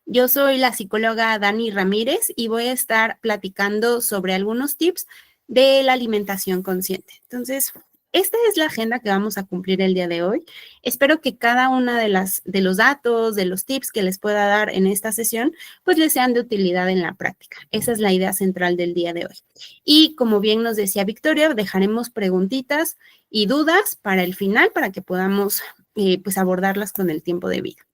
Yo soy la psicóloga Dani Ramírez y voy a estar platicando sobre algunos tips de la alimentación consciente. Entonces, esta es la agenda que vamos a cumplir el día de hoy. Espero que cada una de los datos, de los tips que les pueda dar en esta sesión, pues les sean de utilidad en la práctica. Esa es la idea central del día de hoy. Y como bien nos decía Victoria, dejaremos preguntitas y dudas para el final para que podamos pues abordarlas con el tiempo de vida.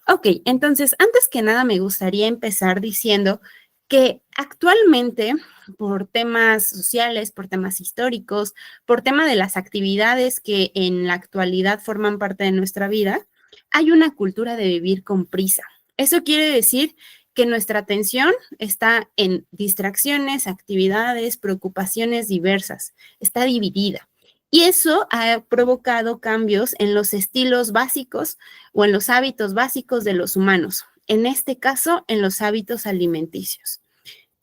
Ok, entonces, antes que nada me gustaría empezar diciendo que actualmente, por temas sociales, por temas históricos, por tema de las actividades que en la actualidad forman parte de nuestra vida, hay una cultura de vivir con prisa. Eso quiere decir que nuestra atención está en distracciones, actividades, preocupaciones diversas, está dividida. Y eso ha provocado cambios en los estilos básicos o en los hábitos básicos de los humanos, en este caso, en los hábitos alimenticios.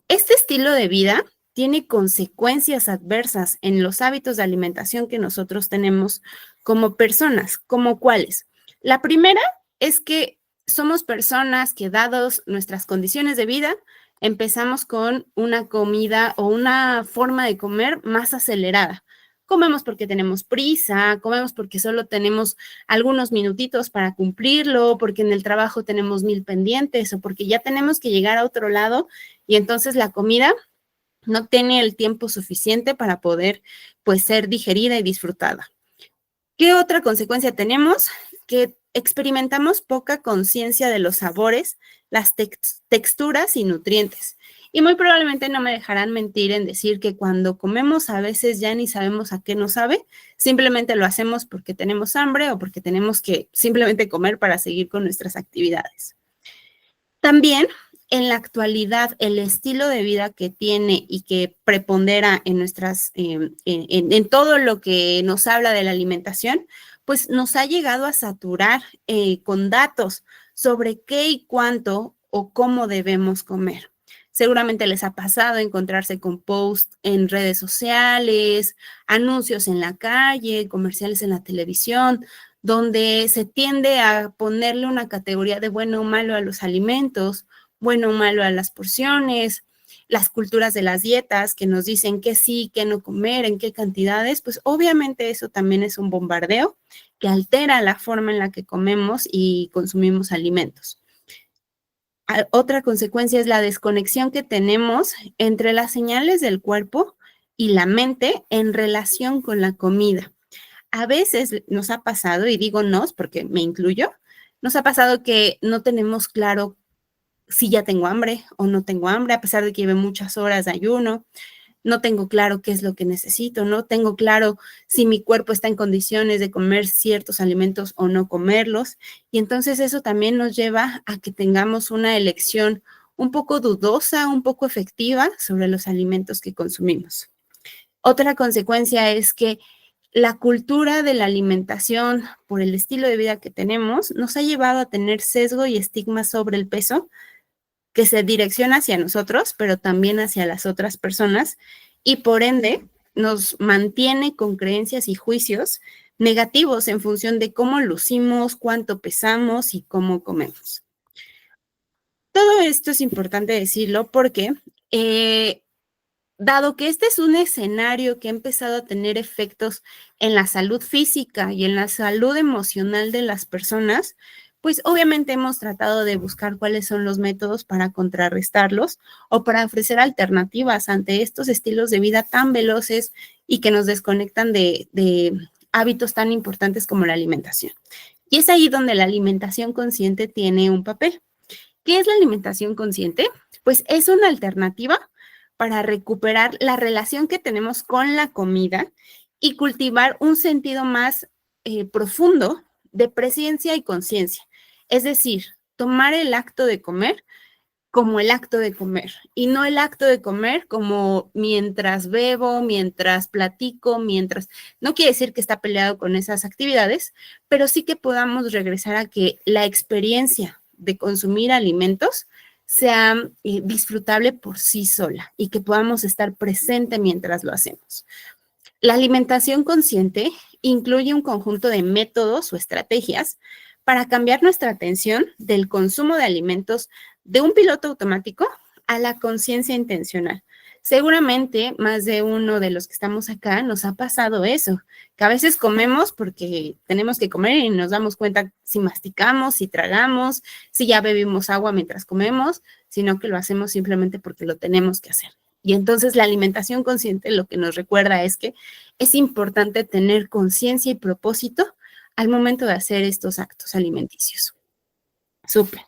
Este estilo de vida tiene consecuencias adversas en los hábitos de alimentación que nosotros tenemos como personas, como cuáles. La primera es que somos personas que, dados nuestras condiciones de vida, empezamos con una comida o una forma de comer más acelerada. Comemos porque tenemos prisa, comemos porque solo tenemos algunos minutitos para cumplirlo, porque en el trabajo tenemos 1000 pendientes o porque ya tenemos que llegar a otro lado y entonces la comida no tiene el tiempo suficiente para poder pues ser digerida y disfrutada. ¿Qué otra consecuencia tenemos? Que experimentamos poca conciencia de los sabores, las texturas y nutrientes. Y muy probablemente no me dejarán mentir en decir que cuando comemos a veces ya ni sabemos a qué nos sabe, simplemente lo hacemos porque tenemos hambre o porque tenemos que simplemente comer para seguir con nuestras actividades. También en la actualidad el estilo de vida que tiene y que prepondera en nuestras, en todo lo que nos habla de la alimentación, pues nos ha llegado a saturar con datos sobre qué y cuánto o cómo debemos comer. Seguramente les ha pasado encontrarse con posts en redes sociales, anuncios en la calle, comerciales en la televisión, donde se tiende a ponerle una categoría de bueno o malo a los alimentos, bueno o malo a las porciones, las culturas de las dietas que nos dicen qué sí, qué no comer, en qué cantidades, pues obviamente eso también es un bombardeo que altera la forma en la que comemos y consumimos alimentos. Otra consecuencia es la desconexión que tenemos entre las señales del cuerpo y la mente en relación con la comida. A veces nos ha pasado, y digo nos porque me incluyo, nos ha pasado que no tenemos claro si ya tengo hambre o no tengo hambre, a pesar de que lleve muchas horas de ayuno. No tengo claro qué es lo que necesito, no tengo claro si mi cuerpo está en condiciones de comer ciertos alimentos o no comerlos. Y entonces eso también nos lleva a que tengamos una elección un poco dudosa, un poco efectiva sobre los alimentos que consumimos. Otra consecuencia es que la cultura de la alimentación por el estilo de vida que tenemos nos ha llevado a tener sesgo y estigma sobre el peso que se direcciona hacia nosotros, pero también hacia las otras personas y por ende nos mantiene con creencias y juicios negativos en función de cómo lucimos, cuánto pesamos y cómo comemos. Todo esto es importante decirlo porque dado que este es un escenario que ha empezado a tener efectos en la salud física y en la salud emocional de las personas, pues obviamente hemos tratado de buscar cuáles son los métodos para contrarrestarlos o para ofrecer alternativas ante estos estilos de vida tan veloces y que nos desconectan de hábitos tan importantes como la alimentación. Y es ahí donde la alimentación consciente tiene un papel. ¿Qué es la alimentación consciente? Pues es una alternativa para recuperar la relación que tenemos con la comida y cultivar un sentido más profundo de presencia y conciencia. Es decir, tomar el acto de comer como el acto de comer y no el acto de comer como mientras bebo, mientras platico, mientras... No quiere decir que está peleado con esas actividades, pero sí que podamos regresar a que la experiencia de consumir alimentos sea disfrutable por sí sola y que podamos estar presente mientras lo hacemos. La alimentación consciente incluye un conjunto de métodos o estrategias para cambiar nuestra atención del consumo de alimentos de un piloto automático a la conciencia intencional. Seguramente más de uno de los que estamos acá nos ha pasado eso, que a veces comemos porque tenemos que comer y nos damos cuenta si masticamos, si tragamos, si ya bebimos agua mientras comemos, sino que lo hacemos simplemente porque lo tenemos que hacer. Y entonces la alimentación consciente lo que nos recuerda es que es importante tener conciencia y propósito al momento de hacer estos actos alimenticios. Súper.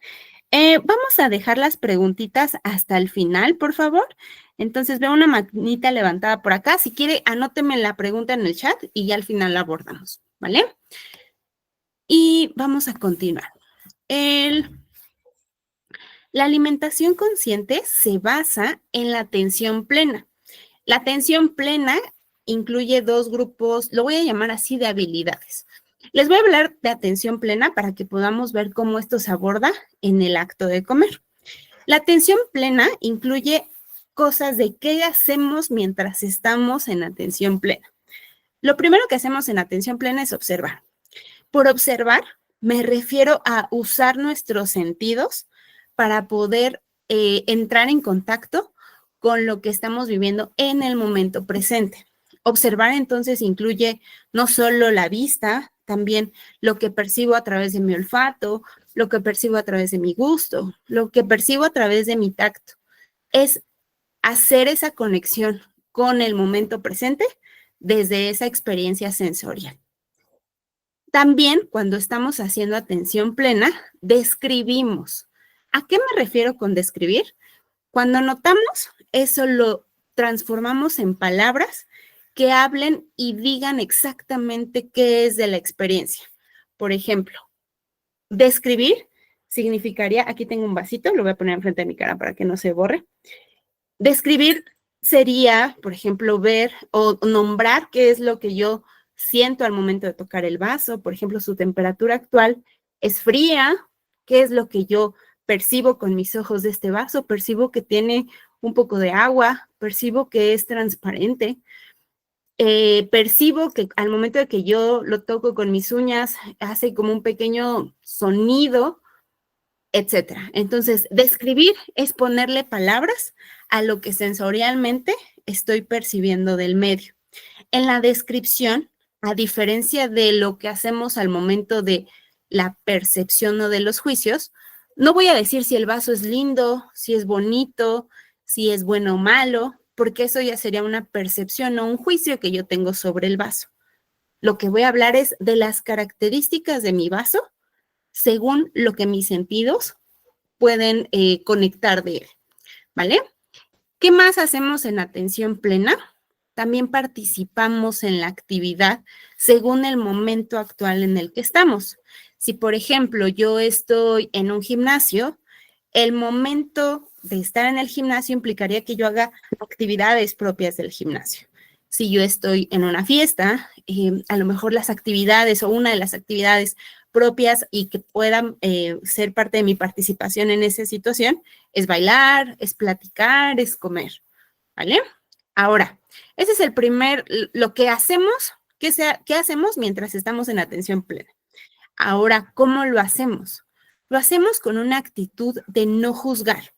Vamos a dejar las preguntitas hasta el final, por favor. Entonces veo una manita levantada por acá. Si quiere, anóteme la pregunta en el chat y ya al final la abordamos, ¿vale? Y vamos a continuar. La alimentación consciente se basa en la atención plena. La atención plena incluye dos grupos, lo voy a llamar así, de habilidades. Les voy a hablar de atención plena para que podamos ver cómo esto se aborda en el acto de comer. La atención plena incluye cosas de qué hacemos mientras estamos en atención plena. Lo primero que hacemos en atención plena es observar. Por observar, me refiero a usar nuestros sentidos para poder entrar en contacto con lo que estamos viviendo en el momento presente. Observar entonces incluye no solo la vista, también lo que percibo a través de mi olfato, lo que percibo a través de mi gusto, lo que percibo a través de mi tacto. Es hacer esa conexión con el momento presente desde esa experiencia sensorial. También cuando estamos haciendo atención plena, describimos. ¿A qué me refiero con describir? Cuando notamos, eso lo transformamos en palabras que hablen y digan exactamente qué es de la experiencia. Por ejemplo, describir significaría, aquí tengo un vasito, lo voy a poner enfrente de mi cara para que no se borre. Describir sería, por ejemplo, ver o nombrar qué es lo que yo siento al momento de tocar el vaso. Por ejemplo, su temperatura actual es fría. ¿Qué es lo que yo percibo con mis ojos de este vaso? Percibo que tiene un poco de agua, percibo que es transparente. Percibo que al momento de que yo lo toco con mis uñas, hace como un pequeño sonido, etcétera. Entonces, describir es ponerle palabras a lo que sensorialmente estoy percibiendo del medio. En la descripción, a diferencia de lo que hacemos al momento de la percepción o de los juicios, no voy a decir si el vaso es lindo, si es bonito, si es bueno o malo, porque eso ya sería una percepción o un juicio que yo tengo sobre el vaso. Lo que voy a hablar es de las características de mi vaso según lo que mis sentidos pueden conectar de él, ¿vale? ¿Qué más hacemos en atención plena? También participamos en la actividad según el momento actual en el que estamos. Si, por ejemplo, yo estoy en un gimnasio, el momento de estar en el gimnasio implicaría que yo haga actividades propias del gimnasio. Si yo estoy en una fiesta, a lo mejor las actividades o una de las actividades propias y que puedan ser parte de mi participación en esa situación es bailar, es platicar, es comer, ¿vale? Ahora, ese es el primer, lo que hacemos, ¿qué hacemos mientras estamos en atención plena? Ahora, ¿cómo lo hacemos? Lo hacemos con una actitud de no juzgar.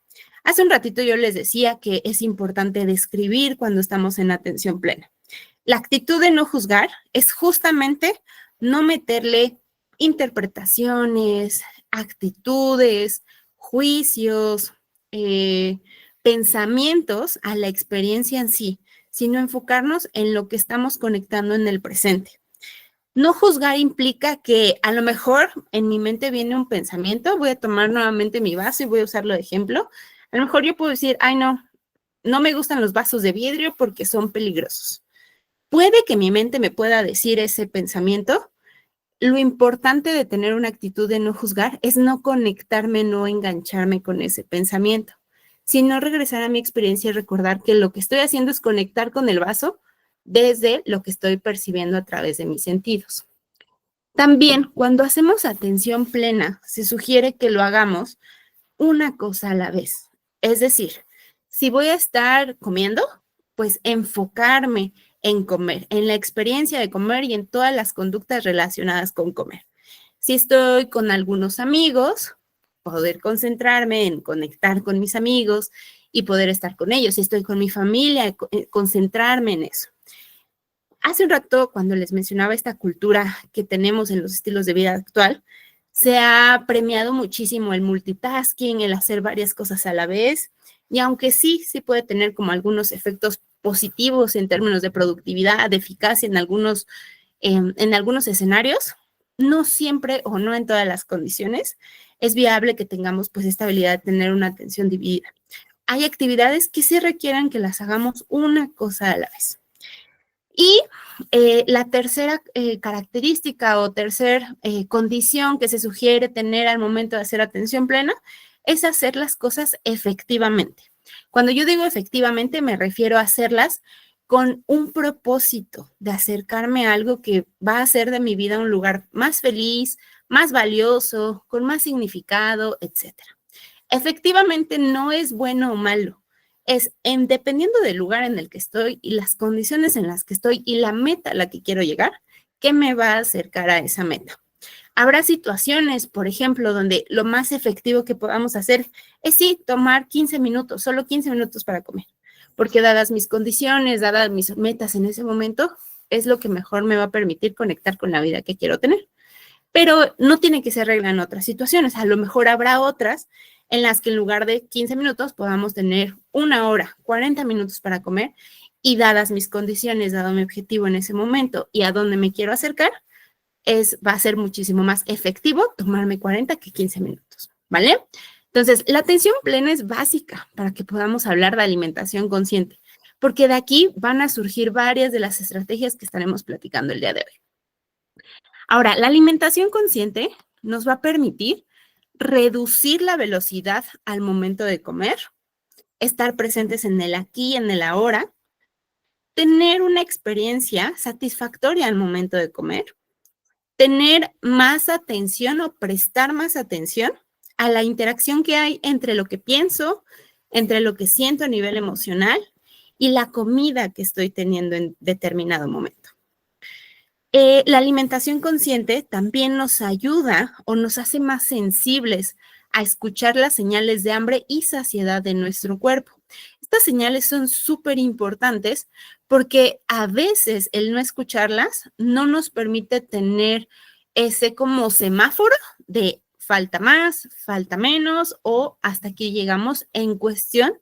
Hace un ratito yo les decía que es importante describir cuando estamos en atención plena. La actitud de no juzgar es justamente no meterle interpretaciones, actitudes, juicios, pensamientos a la experiencia en sí, sino enfocarnos en lo que estamos conectando en el presente. No juzgar implica que a lo mejor en mi mente viene un pensamiento, voy a tomar nuevamente mi vaso y voy a usarlo de ejemplo. A lo mejor yo puedo decir, ay no, no me gustan los vasos de vidrio porque son peligrosos. Puede que mi mente me pueda decir ese pensamiento. Lo importante de tener una actitud de no juzgar es no conectarme, no engancharme con ese pensamiento, sino regresar a mi experiencia y recordar que lo que estoy haciendo es conectar con el vaso desde lo que estoy percibiendo a través de mis sentidos. También, cuando hacemos atención plena, se sugiere que lo hagamos una cosa a la vez. Es decir, si voy a estar comiendo, pues enfocarme en comer, en la experiencia de comer y en todas las conductas relacionadas con comer. Si estoy con algunos amigos, poder concentrarme en conectar con mis amigos y poder estar con ellos. Si estoy con mi familia, concentrarme en eso. Hace un rato, cuando les mencionaba esta cultura que tenemos en los estilos de vida actual, se ha premiado muchísimo el multitasking, el hacer varias cosas a la vez, y aunque sí puede tener como algunos efectos positivos en términos de productividad, de eficacia en algunos escenarios, no siempre o no en todas las condiciones es viable que tengamos pues esta habilidad de tener una atención dividida. Hay actividades que sí requieran que las hagamos una cosa a la vez. Y la tercera característica o tercera condición que se sugiere tener al momento de hacer atención plena es hacer las cosas efectivamente. Cuando yo digo efectivamente, me refiero a hacerlas con un propósito de acercarme a algo que va a hacer de mi vida un lugar más feliz, más valioso, con más significado, etc. Efectivamente, no es bueno o malo. Es dependiendo del lugar en el que estoy y las condiciones en las que estoy y la meta a la que quiero llegar, ¿qué me va a acercar a esa meta? Habrá situaciones, por ejemplo, donde lo más efectivo que podamos hacer es sí, tomar 15 minutos, solo 15 minutos para comer, porque dadas mis condiciones, dadas mis metas en ese momento, es lo que mejor me va a permitir conectar con la vida que quiero tener. Pero no tiene que ser regla en otras situaciones. A lo mejor habrá otras en las que en lugar de 15 minutos podamos tener 1 hora, 40 minutos para comer y dadas mis condiciones, dado mi objetivo en ese momento y a dónde me quiero acercar, va a ser muchísimo más efectivo tomarme 40 que 15 minutos, ¿vale? Entonces, la atención plena es básica para que podamos hablar de alimentación consciente, porque de aquí van a surgir varias de las estrategias que estaremos platicando el día de hoy. Ahora, la alimentación consciente nos va a permitir reducir la velocidad al momento de comer, estar presentes en el aquí y en el ahora, tener una experiencia satisfactoria al momento de comer, tener más atención o prestar más atención a la interacción que hay entre lo que pienso, entre lo que siento a nivel emocional y la comida que estoy teniendo en determinado momento. La alimentación consciente también nos ayuda o nos hace más sensibles a escuchar las señales de hambre y saciedad de nuestro cuerpo. Estas señales son súper importantes porque a veces el no escucharlas no nos permite tener ese como semáforo de falta más, falta menos o hasta aquí llegamos en cuestión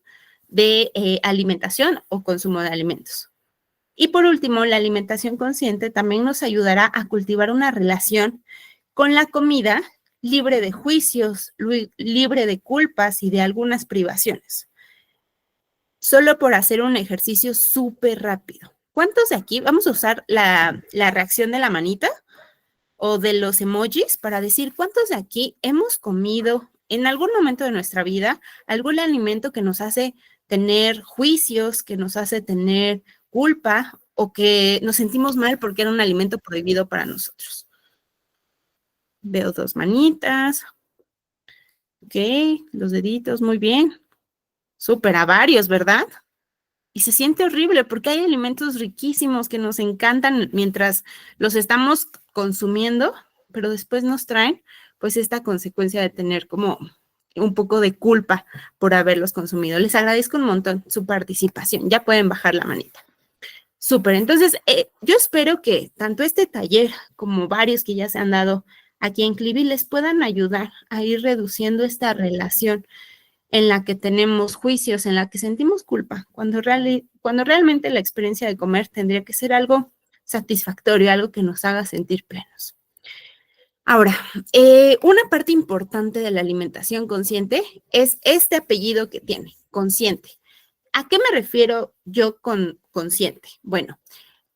de alimentación o consumo de alimentos. Y por último, la alimentación consciente también nos ayudará a cultivar una relación con la comida libre de juicios, libre de culpas y de algunas privaciones. Solo por hacer un ejercicio súper rápido. ¿Cuántos de aquí vamos a usar la reacción de la manita o de los emojis para decir cuántos de aquí hemos comido en algún momento de nuestra vida algún alimento que nos hace tener juicios, que nos hace tener culpa o que nos sentimos mal porque era un alimento prohibido para nosotros? Veo 2 manitas. Ok, los deditos, muy bien. Súper, a varios, ¿verdad? Y se siente horrible porque hay alimentos riquísimos que nos encantan mientras los estamos consumiendo, pero después nos traen pues esta consecuencia de tener como un poco de culpa por haberlos consumido. Les agradezco un montón su participación. Ya pueden bajar la manita. Súper, entonces yo espero que tanto este taller como varios que ya se han dado aquí en Clivy les puedan ayudar a ir reduciendo esta relación en la que tenemos juicios, en la que sentimos culpa, cuando realmente la experiencia de comer tendría que ser algo satisfactorio, algo que nos haga sentir plenos. Ahora, una parte importante de la alimentación consciente es este apellido que tiene, consciente. ¿A qué me refiero yo con consciente? Bueno,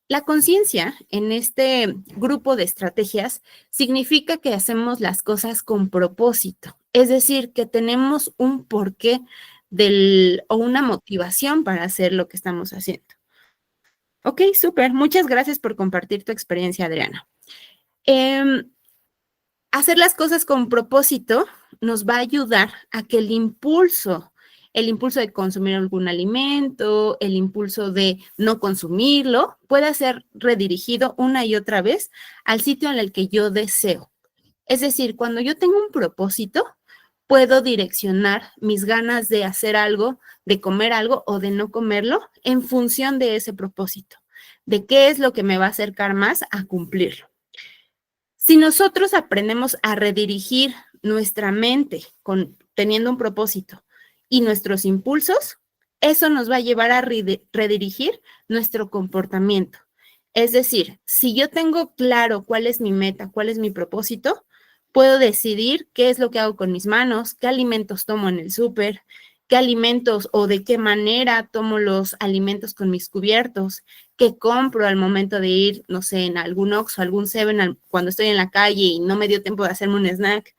la conciencia en este grupo de estrategias significa que hacemos las cosas con propósito, es decir, que tenemos un porqué o una motivación para hacer lo que estamos haciendo. Ok, súper. Muchas gracias por compartir tu experiencia, Adriana. Hacer las cosas con propósito nos va a ayudar a que el impulso de consumir algún alimento, el impulso de no consumirlo, pueda ser redirigido una y otra vez al sitio en el que yo deseo. Es decir, cuando yo tengo un propósito, puedo direccionar mis ganas de hacer algo, de comer algo o de no comerlo en función de ese propósito, de qué es lo que me va a acercar más a cumplirlo. Si nosotros aprendemos a redirigir nuestra mente teniendo un propósito y nuestros impulsos, eso nos va a llevar a redirigir nuestro comportamiento. Es decir, si yo tengo claro cuál es mi meta, cuál es mi propósito, puedo decidir qué es lo que hago con mis manos, qué alimentos tomo en el súper, qué alimentos o de qué manera tomo los alimentos con mis cubiertos, qué compro al momento de ir, no sé, en algún Oxxo, algún Seven, cuando estoy en la calle y no me dio tiempo de hacerme un snack.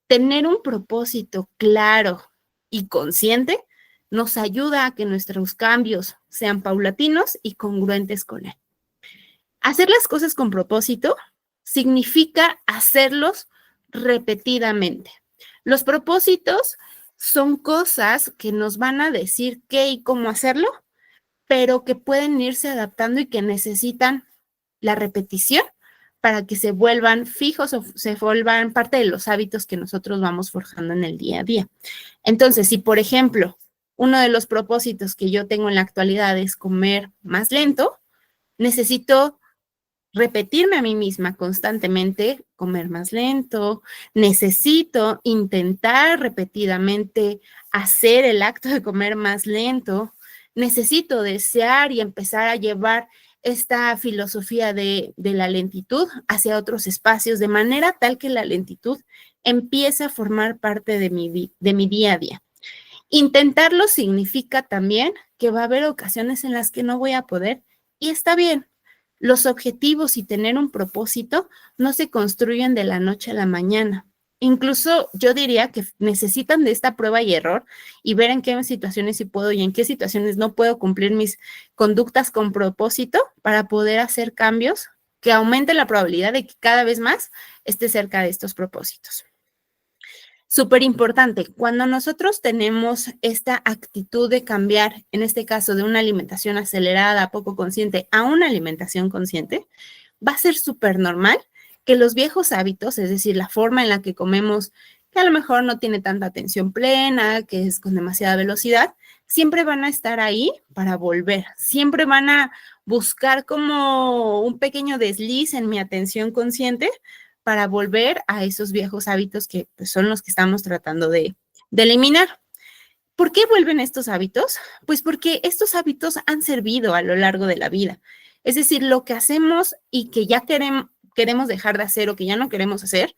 Tener un propósito claro y consciente nos ayuda a que nuestros cambios sean paulatinos y congruentes con él. Hacer las cosas con propósito significa hacerlos repetidamente. Los propósitos son cosas que nos van a decir qué y cómo hacerlo, pero que pueden irse adaptando y que necesitan la repetición para que se vuelvan fijos o se vuelvan parte de los hábitos que nosotros vamos forjando en el día a día. Entonces, si por ejemplo, uno de los propósitos que yo tengo en la actualidad es comer más lento, necesito repetirme a mí misma constantemente, comer más lento, necesito intentar repetidamente hacer el acto de comer más lento, necesito desear y empezar a llevar esta filosofía de la lentitud hacia otros espacios, de manera tal que la lentitud empiece a formar parte de mi día a día. Intentarlo significa también que va a haber ocasiones en las que no voy a poder y está bien. Los objetivos y tener un propósito no se construyen de la noche a la mañana. Incluso yo diría que necesitan de esta prueba y error y ver en qué situaciones sí puedo y en qué situaciones no puedo cumplir mis conductas con propósito para poder hacer cambios que aumenten la probabilidad de que cada vez más esté cerca de estos propósitos. Súper importante, cuando nosotros tenemos esta actitud de cambiar, en este caso de una alimentación acelerada, poco consciente, a una alimentación consciente, va a ser súper normal que los viejos hábitos, es decir, la forma en la que comemos, que a lo mejor no tiene tanta atención plena, que es con demasiada velocidad, siempre van a estar ahí para volver, siempre van a buscar como un pequeño desliz en mi atención consciente para volver a esos viejos hábitos que pues, son los que estamos tratando de eliminar. ¿Por qué vuelven estos hábitos? Pues porque estos hábitos han servido a lo largo de la vida. Es decir, lo que hacemos y que ya queremos dejar de hacer o que ya no queremos hacer,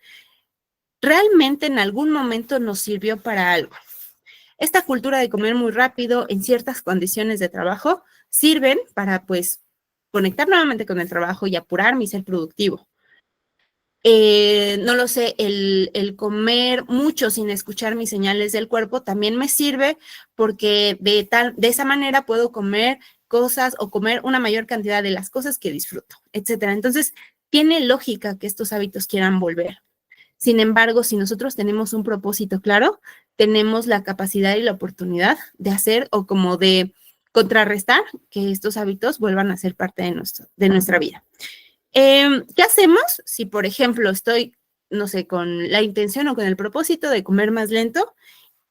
realmente en algún momento nos sirvió para algo. Esta cultura de comer muy rápido en ciertas condiciones de trabajo sirven para pues conectar nuevamente con el trabajo y apurarme y ser productivo. No lo sé, el comer mucho sin escuchar mis señales del cuerpo también me sirve porque de esa manera puedo comer cosas o comer una mayor cantidad de las cosas que disfruto, etcétera. Entonces, tiene lógica que estos hábitos quieran volver. Sin embargo, si nosotros tenemos un propósito claro, tenemos la capacidad y la oportunidad de hacer o como de contrarrestar que estos hábitos vuelvan a ser parte de nuestra vida. ¿Qué hacemos si, por ejemplo, estoy, no sé, con la intención o con el propósito de comer más lento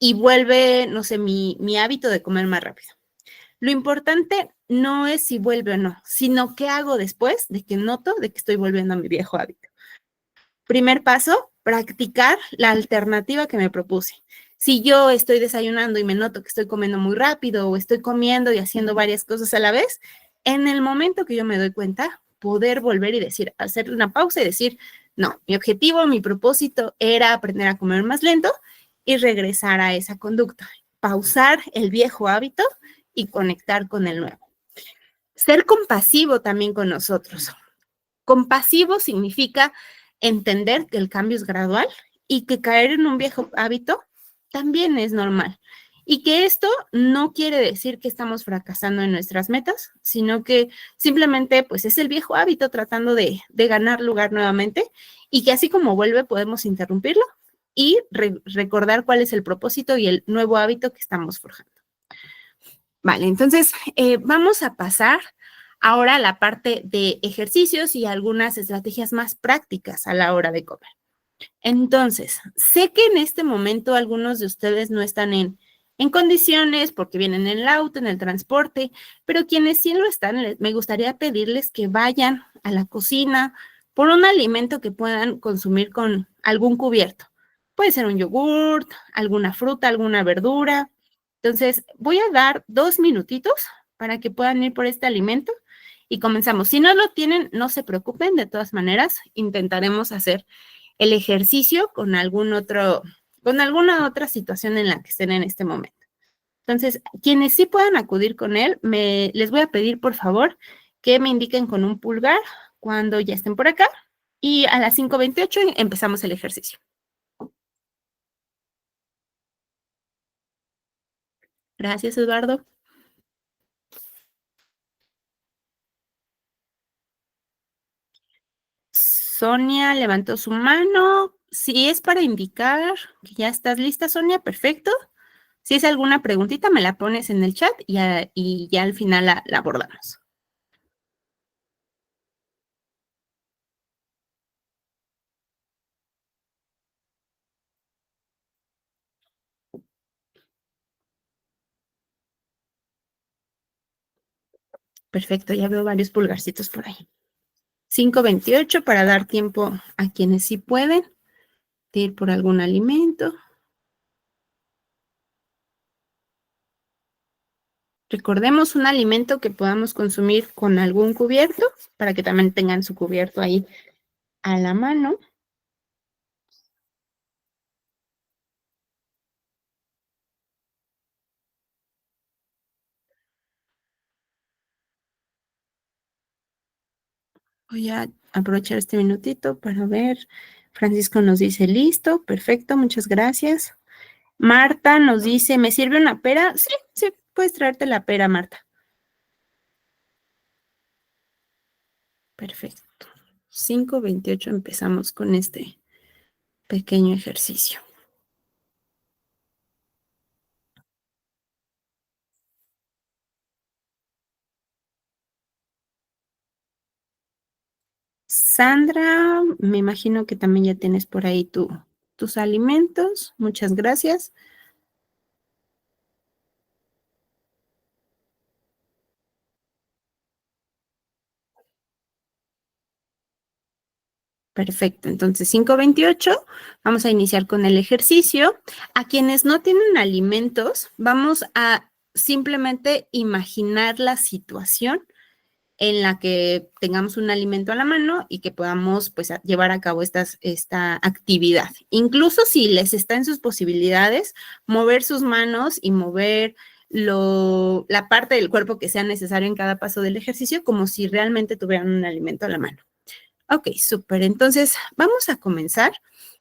y vuelve, no sé, mi hábito de comer más rápido? Lo importante no es si vuelve o no, sino qué hago después de que noto de que estoy volviendo a mi viejo hábito. Primer paso, practicar la alternativa que me propuse. Si yo estoy desayunando y me noto que estoy comiendo muy rápido o estoy comiendo y haciendo varias cosas a la vez, en el momento que yo me doy cuenta, poder volver y decir, hacer una pausa y decir, no, mi objetivo, mi propósito era aprender a comer más lento y regresar a esa conducta. Pausar el viejo hábito y conectar con el nuevo. Ser compasivo también con nosotros. Compasivo significa entender que el cambio es gradual y que caer en un viejo hábito también es normal. Y que esto no quiere decir que estamos fracasando en nuestras metas, sino que simplemente pues es el viejo hábito tratando de ganar lugar nuevamente y que así como vuelve podemos interrumpirlo y recordar cuál es el propósito y el nuevo hábito que estamos forjando. Vale, entonces vamos a pasar ahora a la parte de ejercicios y algunas estrategias más prácticas a la hora de comer. Entonces, sé que en este momento algunos de ustedes no están en condiciones porque vienen en el auto, en el transporte, pero quienes sí lo están, me gustaría pedirles que vayan a la cocina por un alimento que puedan consumir con algún cubierto. Puede ser un yogurt, alguna fruta, alguna verdura. Entonces, voy a dar 2 minutitos para que puedan ir por este alimento y comenzamos. Si no lo tienen, no se preocupen, de todas maneras, intentaremos hacer el ejercicio con alguna otra situación en la que estén en este momento. Entonces, quienes sí puedan acudir con él, les voy a pedir, por favor, que me indiquen con un pulgar cuando ya estén por acá y a las 5:28 empezamos el ejercicio. Gracias, Eduardo. Sonia levantó su mano. Si es para indicar que ya estás lista, Sonia, perfecto. Si es alguna preguntita, me la pones en el chat y ya al final la abordamos. Perfecto, ya veo varios pulgarcitos por ahí. 5:28 para dar tiempo a quienes sí pueden de ir por algún alimento. Recordemos un alimento que podamos consumir con algún cubierto para que también tengan su cubierto ahí a la mano. Voy a aprovechar este minutito para ver. Francisco nos dice, listo, perfecto, muchas gracias. Marta nos dice, ¿me sirve una pera? Sí, sí, puedes traerte la pera, Marta. Perfecto. 5:28 empezamos con este pequeño ejercicio. Sandra, me imagino que también ya tienes por ahí tus alimentos. Muchas gracias. Perfecto, entonces 5:28, vamos a iniciar con el ejercicio. A quienes no tienen alimentos, vamos a simplemente imaginar la situación en la que tengamos un alimento a la mano y que podamos pues llevar a cabo esta actividad. Incluso si les está en sus posibilidades, mover sus manos y mover la parte del cuerpo que sea necesario en cada paso del ejercicio, como si realmente tuvieran un alimento a la mano. Ok, súper. Entonces, vamos a comenzar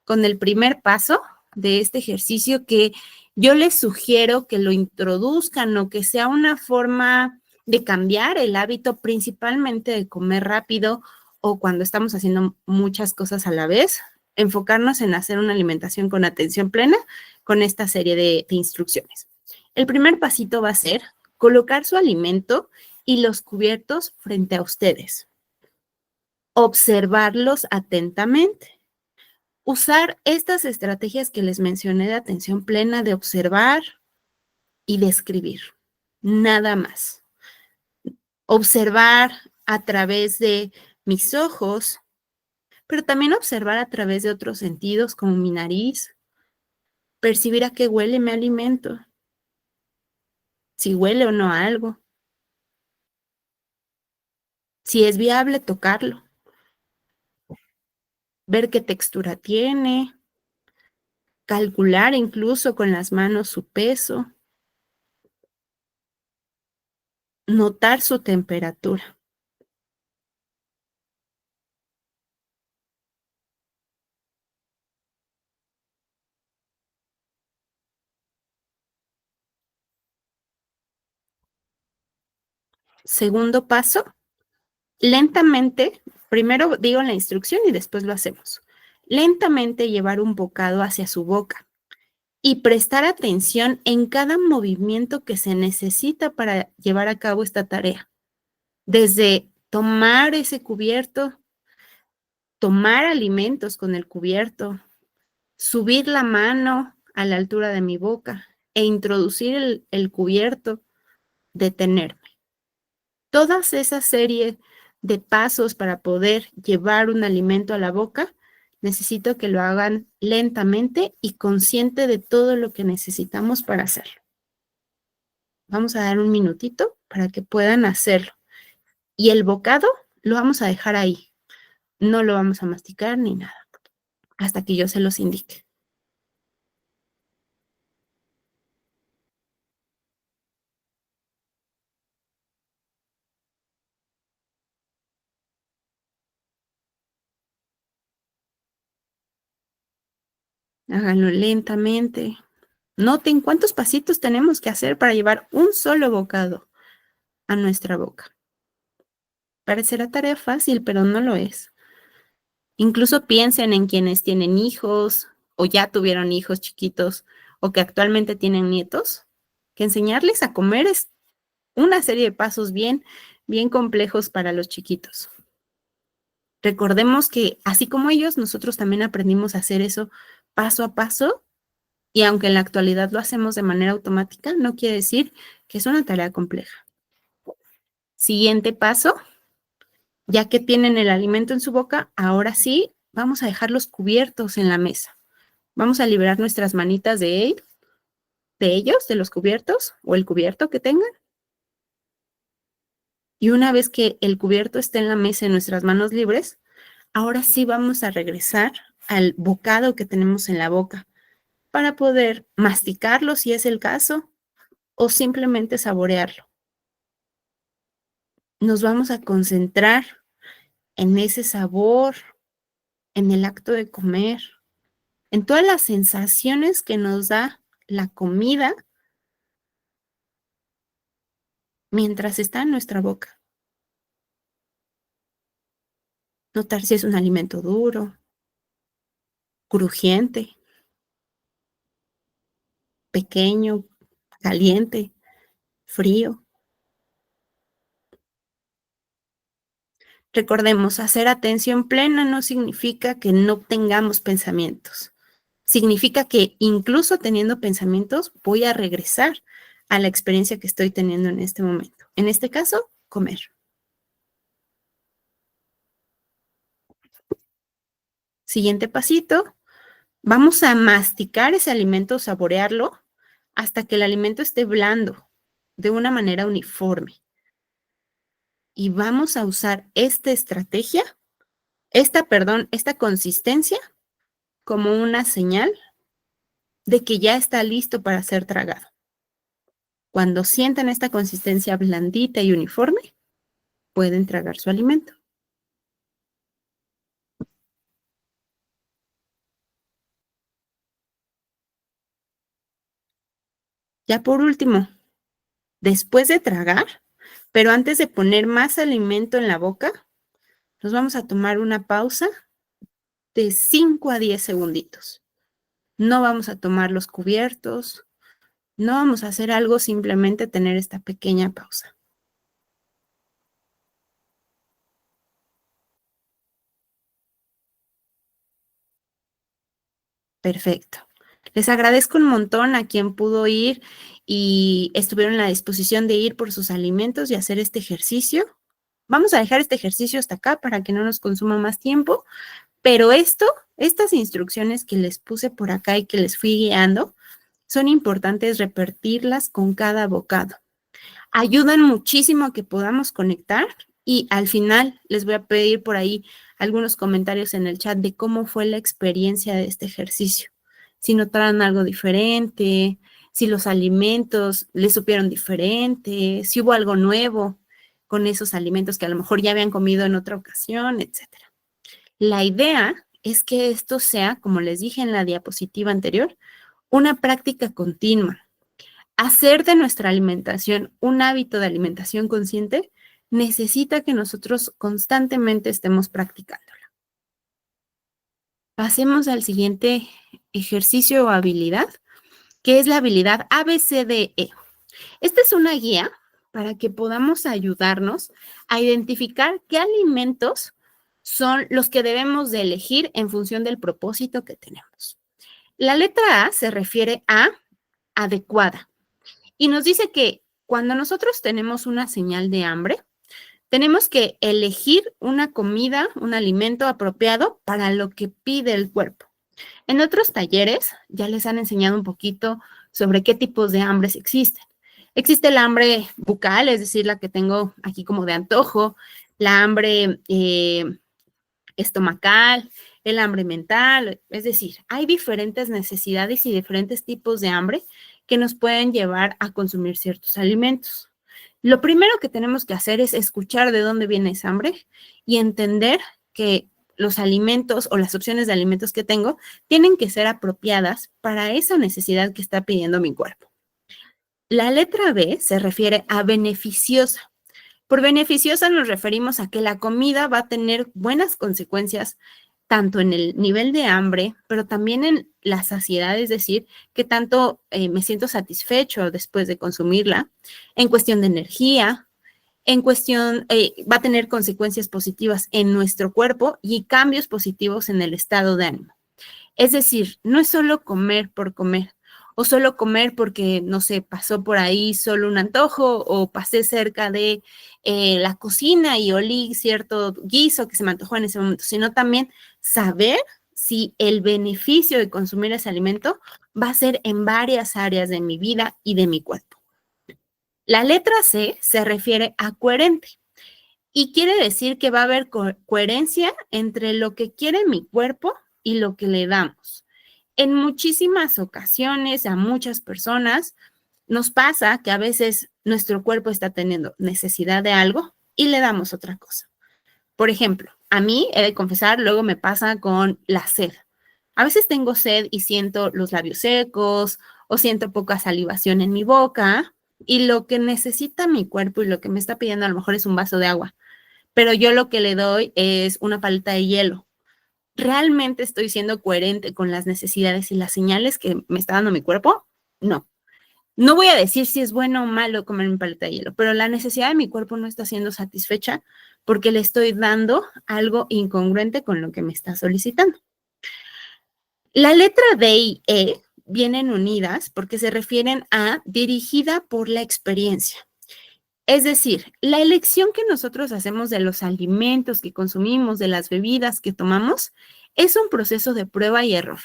con el primer paso de este ejercicio que yo les sugiero que lo introduzcan o que sea una forma de cambiar el hábito principalmente de comer rápido o cuando estamos haciendo muchas cosas a la vez, enfocarnos en hacer una alimentación con atención plena con esta serie de instrucciones. El primer pasito va a ser colocar su alimento y los cubiertos frente a ustedes. Observarlos atentamente. Usar estas estrategias que les mencioné de atención plena, de observar y de escribir. Nada más. Observar a través de mis ojos, pero también observar a través de otros sentidos como mi nariz, percibir a qué huele mi alimento, si huele o no a algo, si es viable tocarlo, ver qué textura tiene, calcular incluso con las manos su peso, notar su temperatura. Segundo paso, lentamente, primero digo la instrucción y después lo hacemos. Lentamente llevar un bocado hacia su boca y prestar atención en cada movimiento que se necesita para llevar a cabo esta tarea. Desde tomar ese cubierto, tomar alimentos con el cubierto, subir la mano a la altura de mi boca e introducir el cubierto, detenerme. Todas esas series de pasos para poder llevar un alimento a la boca, necesito que lo hagan lentamente y consciente de todo lo que necesitamos para hacerlo. Vamos a dar un minutito para que puedan hacerlo. Y el bocado lo vamos a dejar ahí. No lo vamos a masticar ni nada, hasta que yo se los indique. Háganlo lentamente. Noten cuántos pasitos tenemos que hacer para llevar un solo bocado a nuestra boca. Parecerá tarea fácil, pero no lo es. Incluso piensen en quienes tienen hijos o ya tuvieron hijos chiquitos o que actualmente tienen nietos, que enseñarles a comer es una serie de pasos bien complejos para los chiquitos. Recordemos que así como ellos, nosotros también aprendimos a hacer eso paso a paso y aunque en la actualidad lo hacemos de manera automática, no quiere decir que es una tarea compleja. Siguiente paso, ya que tienen el alimento en su boca, ahora sí, vamos a dejarlos cubiertos en la mesa. Vamos a liberar nuestras manitas de ellos, de los cubiertos o el cubierto que tengan. Y una vez que el cubierto esté en la mesa en nuestras manos libres, ahora sí vamos a regresar al bocado que tenemos en la boca para poder masticarlo si es el caso o simplemente saborearlo. Nos vamos a concentrar en ese sabor, en el acto de comer, en todas las sensaciones que nos da la comida mientras está en nuestra boca. Notar si es un alimento duro, crujiente, pequeño, caliente, frío. Recordemos, hacer atención plena no significa que no tengamos pensamientos. Significa que incluso teniendo pensamientos, voy a regresar a la experiencia que estoy teniendo en este momento. En este caso, comer. Siguiente pasito, vamos a masticar ese alimento, saborearlo, hasta que el alimento esté blando, de una manera uniforme. Y vamos a usar esta estrategia, esta consistencia como una señal de que ya está listo para ser tragado. Cuando sientan esta consistencia blandita y uniforme, pueden tragar su alimento. Ya por último, después de tragar, pero antes de poner más alimento en la boca, nos vamos a tomar una pausa de 5 a 10 segunditos. No vamos a tomar los cubiertos, no vamos a hacer algo, simplemente tener esta pequeña pausa. Perfecto. Les agradezco un montón a quien pudo ir y estuvieron en la disposición de ir por sus alimentos y hacer este ejercicio. Vamos a dejar este ejercicio hasta acá para que no nos consuma más tiempo, pero estas instrucciones que les puse por acá y que les fui guiando, son importantes repetirlas con cada bocado. Ayudan muchísimo a que podamos conectar y al final les voy a pedir por ahí algunos comentarios en el chat de cómo fue la experiencia de este ejercicio. Si notaron algo diferente, si los alimentos les supieron diferente, si hubo algo nuevo con esos alimentos que a lo mejor ya habían comido en otra ocasión, etc. La idea es que esto sea, como les dije en la diapositiva anterior, una práctica continua. Hacer de nuestra alimentación un hábito de alimentación consciente necesita que nosotros constantemente estemos practicándola. Pasemos al siguiente ejercicio o habilidad, que es la habilidad ABCDE. Esta es una guía para que podamos ayudarnos a identificar qué alimentos son los que debemos de elegir en función del propósito que tenemos. La letra A se refiere a adecuada y nos dice que cuando nosotros tenemos una señal de hambre, tenemos que elegir una comida, un alimento apropiado para lo que pide el cuerpo. En otros talleres ya les han enseñado un poquito sobre qué tipos de hambres existen. Existe el hambre bucal, es decir, la que tengo aquí como de antojo, la hambre estomacal, el hambre mental, es decir, hay diferentes necesidades y diferentes tipos de hambre que nos pueden llevar a consumir ciertos alimentos. Lo primero que tenemos que hacer es escuchar de dónde viene esa hambre y entender que los alimentos o las opciones de alimentos que tengo tienen que ser apropiadas para esa necesidad que está pidiendo mi cuerpo. La letra B se refiere a beneficiosa. Por beneficiosa nos referimos a que la comida va a tener buenas consecuencias tanto en el nivel de hambre, pero también en la saciedad, es decir, que tanto me siento satisfecho después de consumirla, en cuestión de energía, en cuestión, va a tener consecuencias positivas en nuestro cuerpo y cambios positivos en el estado de ánimo. Es decir, no es solo comer por comer o solo comer porque, no sé, pasó por ahí solo un antojo o pasé cerca de la cocina y olí cierto guiso que se me antojó en ese momento, sino también saber si el beneficio de consumir ese alimento va a ser en varias áreas de mi vida y de mi cuerpo. La letra C se refiere a coherente y quiere decir que va a haber coherencia entre lo que quiere mi cuerpo y lo que le damos. En muchísimas ocasiones, a muchas personas, nos pasa que a veces nuestro cuerpo está teniendo necesidad de algo y le damos otra cosa. Por ejemplo, a mí, he de confesar, luego me pasa con la sed. A veces tengo sed y siento los labios secos o siento poca salivación en mi boca y lo que necesita mi cuerpo y lo que me está pidiendo a lo mejor es un vaso de agua, pero yo lo que le doy es una paleta de hielo. ¿Realmente estoy siendo coherente con las necesidades y las señales que me está dando mi cuerpo? No. No voy a decir si es bueno o malo comer mi paleta de hielo, pero la necesidad de mi cuerpo no está siendo satisfecha porque le estoy dando algo incongruente con lo que me está solicitando. La letra D y E vienen unidas porque se refieren a dirigida por la experiencia. Es decir, la elección que nosotros hacemos de los alimentos que consumimos, de las bebidas que tomamos, es un proceso de prueba y error.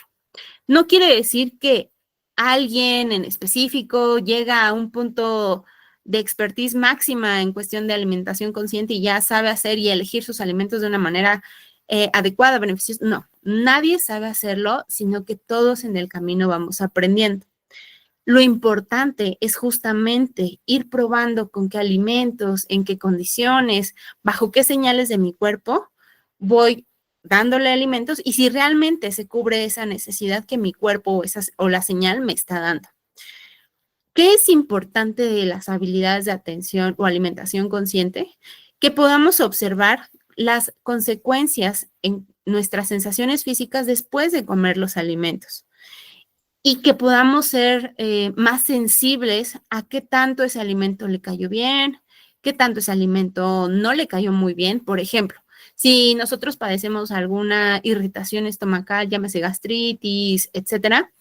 No quiere decir que alguien en específico llega a un punto de expertise máxima en cuestión de alimentación consciente y ya sabe hacer y elegir sus alimentos de una manera adecuada, beneficiosa. No, nadie sabe hacerlo, sino que todos en el camino vamos aprendiendo. Lo importante es justamente ir probando con qué alimentos, en qué condiciones, bajo qué señales de mi cuerpo voy dándole alimentos y si realmente se cubre esa necesidad que mi cuerpo o la señal me está dando. ¿Qué es importante de las habilidades de atención o alimentación consciente? Que podamos observar las consecuencias en nuestras sensaciones físicas después de comer los alimentos y que podamos ser más sensibles a qué tanto ese alimento le cayó bien, qué tanto ese alimento no le cayó muy bien. Por ejemplo, si nosotros padecemos alguna irritación estomacal, llámese gastritis, etcétera,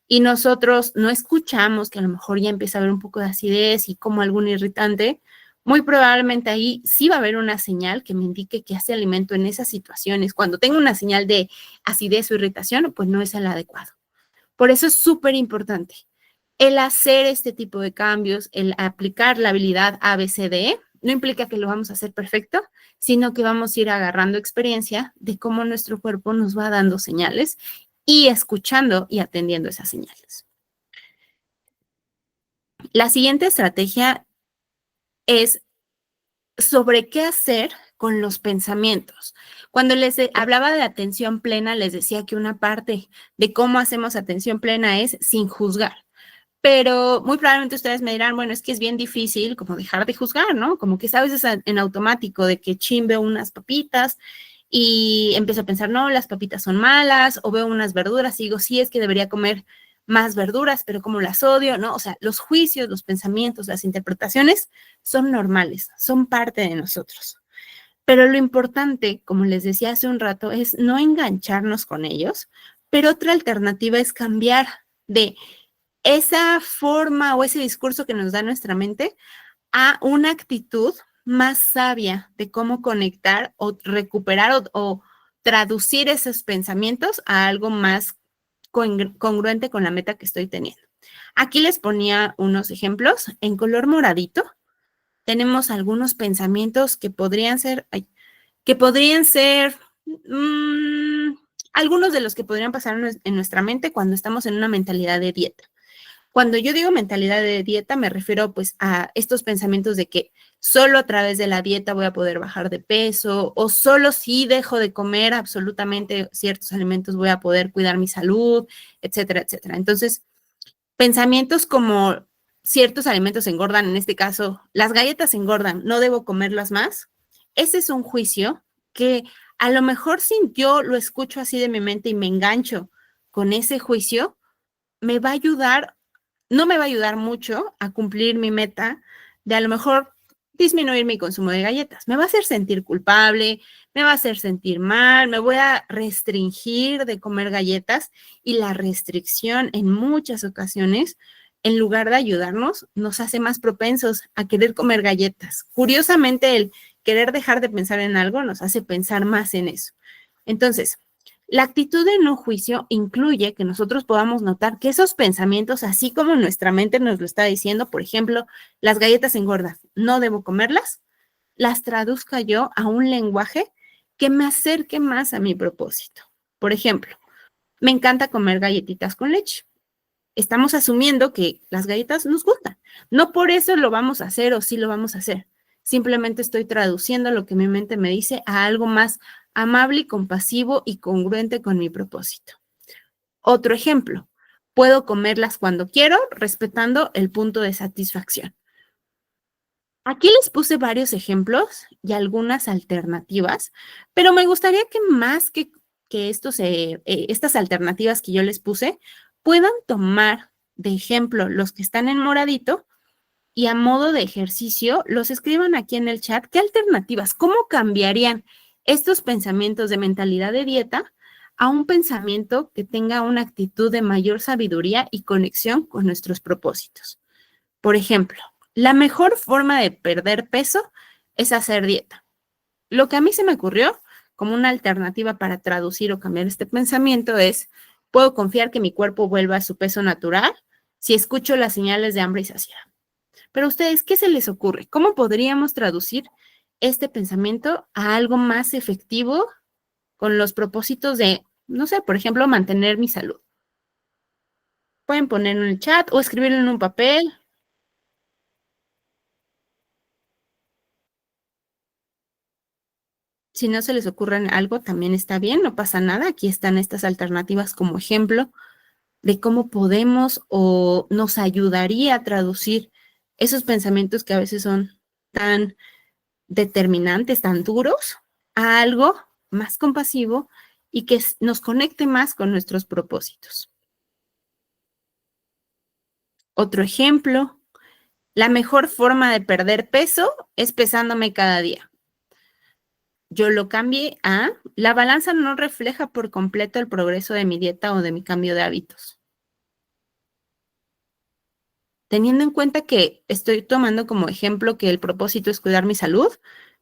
y nosotros no escuchamos que a lo mejor ya empieza a haber un poco de acidez y como algún irritante, muy probablemente ahí sí va a haber una señal que me indique que ese alimento en esas situaciones, cuando tengo una señal de acidez o irritación, pues no es el adecuado. Por eso es súper importante el hacer este tipo de cambios, el aplicar la habilidad ABCDE, no implica que lo vamos a hacer perfecto, sino que vamos a ir agarrando experiencia de cómo nuestro cuerpo nos va dando señales y escuchando y atendiendo esas señales. La siguiente estrategia es sobre qué hacer con los pensamientos. Cuando les hablaba de atención plena, les decía que una parte de cómo hacemos atención plena es sin juzgar. Pero muy probablemente ustedes me dirán, bueno, es que es bien difícil como dejar de juzgar, ¿no? Como que a veces en automático de que veo unas papitas y empiezo a pensar, no, las papitas son malas, o veo unas verduras y digo, sí, es que debería comer más verduras, pero como las odio, ¿no? O sea, los juicios, los pensamientos, las interpretaciones son normales, son parte de nosotros. Pero lo importante, como les decía hace un rato, es no engancharnos con ellos, Pero otra alternativa es cambiar de esa forma o ese discurso que nos da nuestra mente a una actitud más sabia de cómo conectar o recuperar o traducir esos pensamientos a algo más congruente con la meta que estoy teniendo. Aquí les ponía unos ejemplos. En color moradito tenemos algunos pensamientos que podrían ser, algunos de los que podrían pasar en nuestra mente cuando estamos en una mentalidad de dieta. Cuando yo digo mentalidad de dieta, me refiero pues a estos pensamientos de que solo a través de la dieta voy a poder bajar de peso o solo si dejo de comer absolutamente ciertos alimentos voy a poder cuidar mi salud, etcétera, etcétera. Entonces, pensamientos como ciertos alimentos engordan, en este caso, las galletas engordan, no debo comerlas más. Ese es un juicio que a lo mejor si yo lo escucho así de mi mente y me engancho con ese juicio, me va a ayudar, no me va a ayudar mucho a cumplir mi meta de a lo mejor disminuir mi consumo de galletas. Me va a hacer sentir culpable, me va a hacer sentir mal, me voy a restringir de comer galletas y la restricción en muchas ocasiones, en lugar de ayudarnos, nos hace más propensos a querer comer galletas. Curiosamente, el querer dejar de pensar en algo nos hace pensar más en eso. Entonces, la actitud de no juicio incluye que nosotros podamos notar que esos pensamientos, así como nuestra mente nos lo está diciendo, por ejemplo, las galletas engordan, no debo comerlas, las traduzca yo a un lenguaje que me acerque más a mi propósito. Por ejemplo, me encanta comer galletitas con leche. Estamos asumiendo que las galletas nos gustan. No por eso lo vamos a hacer o sí lo vamos a hacer. Simplemente estoy traduciendo lo que mi mente me dice a algo más amable y compasivo y congruente con mi propósito. Otro ejemplo, puedo comerlas cuando quiero, respetando el punto de satisfacción. Aquí les puse varios ejemplos y algunas alternativas, pero me gustaría que más que estas alternativas que yo les puse, puedan tomar de ejemplo los que están en moradito y a modo de ejercicio los escriban aquí en el chat. ¿Qué alternativas? ¿Cómo cambiarían estos pensamientos de mentalidad de dieta a un pensamiento que tenga una actitud de mayor sabiduría y conexión con nuestros propósitos? Por ejemplo, la mejor forma de perder peso es hacer dieta. Lo que a mí se me ocurrió como una alternativa para traducir o cambiar este pensamiento es, puedo confiar que mi cuerpo vuelva a su peso natural si escucho las señales de hambre y saciedad. Pero a ustedes, ¿qué se les ocurre? ¿Cómo podríamos traducir este pensamiento a algo más efectivo con los propósitos de, no sé, por ejemplo, mantener mi salud? Pueden ponerlo en el chat o escribirlo en un papel. Si no se les ocurre algo, también está bien, no pasa nada. Aquí están estas alternativas como ejemplo de cómo podemos o nos ayudaría a traducir esos pensamientos que a veces son tan determinantes, tan duros, a algo más compasivo y que nos conecte más con nuestros propósitos. Otro ejemplo, la mejor forma de perder peso es pesándome cada día. Yo lo cambié a, la balanza no refleja por completo el progreso de mi dieta o de mi cambio de hábitos. Teniendo en cuenta que estoy tomando como ejemplo que el propósito es cuidar mi salud,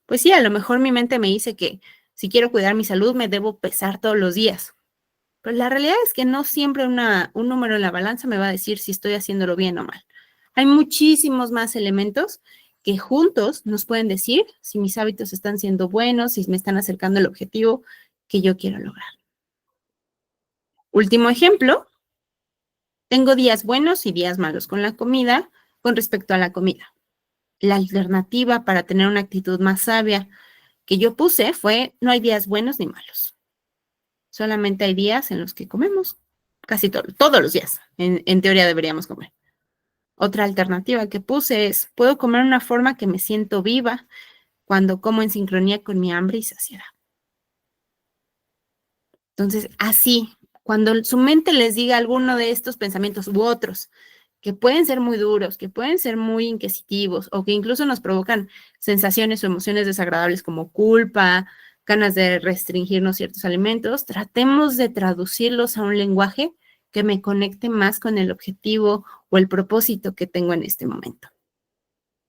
pues sí, a lo mejor mi mente me dice que si quiero cuidar mi salud me debo pesar todos los días. Pero la realidad es que no siempre un número en la balanza me va a decir si estoy haciéndolo bien o mal. Hay muchísimos más elementos que juntos nos pueden decir si mis hábitos están siendo buenos, si me están acercando al objetivo que yo quiero lograr. Último ejemplo, tengo días buenos y días malos con la comida con respecto a la comida. La alternativa para tener una actitud más sabia que yo puse fue, no hay días buenos ni malos. Solamente hay días en los que comemos, casi todos los días, en teoría deberíamos comer. Otra alternativa que puse es, puedo comer de una forma que me siento viva cuando como en sincronía con mi hambre y saciedad. Entonces, así, cuando su mente les diga alguno de estos pensamientos u otros, que pueden ser muy duros, que pueden ser muy inquisitivos o que incluso nos provocan sensaciones o emociones desagradables como culpa, ganas de restringirnos ciertos alimentos, tratemos de traducirlos a un lenguaje que me conecte más con el objetivo o el propósito que tengo en este momento.